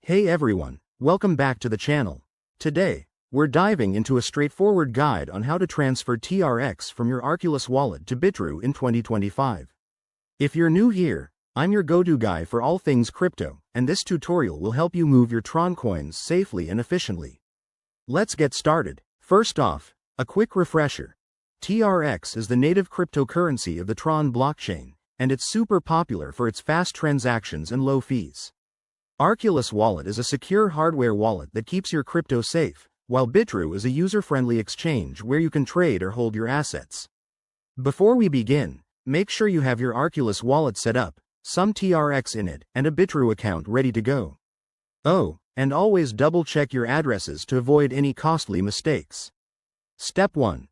Hey everyone, welcome back to the channel. Today, we're diving into a straightforward guide on how to transfer TRX from your Arculus wallet to Bitrue in 2025. If you're new here, I'm your go-to guy for all things crypto, and this tutorial will help you move your Tron coins safely and efficiently. Let's get started. First off, a quick refresher. TRX is the native cryptocurrency of the Tron blockchain, and it's super popular for its fast transactions and low fees. Arculus Wallet is a secure hardware wallet that keeps your crypto safe, while Bitrue is a user-friendly exchange where you can trade or hold your assets. Before we begin, make sure you have your Arculus wallet set up, some TRX in it, and a Bitrue account ready to go. Oh, and always double-check your addresses to avoid any costly mistakes. Step 1.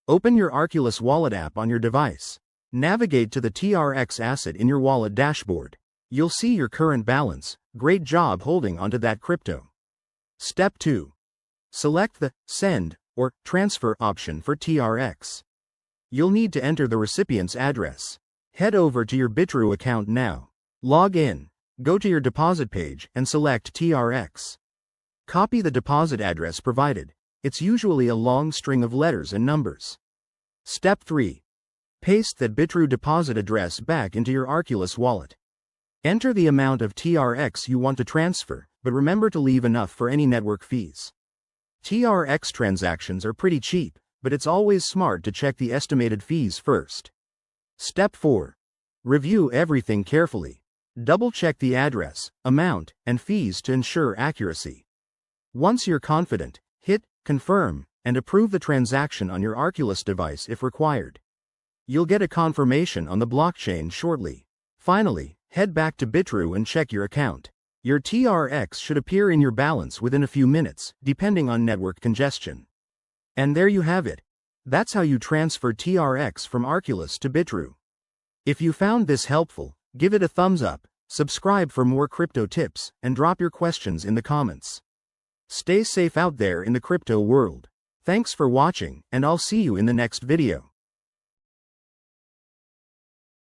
Open your Arculus Wallet app on your device. Navigate to the TRX asset in your wallet dashboard. You'll see your current balance. Great job holding onto that crypto. Step 2. Select the Send or Transfer option for TRX. You'll need to enter the recipient's address. Head over to your Bitrue account now. Log in, go to your deposit page and select TRX. Copy the deposit address provided. It's usually a long string of letters and numbers. Step 3. Paste that Bitrue deposit address back into your Arculus wallet. Enter the amount of TRX you want to transfer, but remember to leave enough for any network fees. TRX transactions are pretty cheap, but it's always smart to check the estimated fees first. Step 4. Review everything carefully. Double-check the address, amount, and fees to ensure accuracy. Once you're confident, hit Confirm and approve the transaction on your Arculus device if required. You'll get a confirmation on the blockchain shortly. Finally, head back to Bitrue and check your account. Your TRX should appear in your balance within a few minutes, depending on network congestion. And there you have it. That's how you transfer TRX from Arculus to Bitrue. If you found this helpful, give it a thumbs up, subscribe for more crypto tips, and drop your questions in the comments. Stay safe out there in the crypto world. Thanks for watching, and I'll see you in the next video.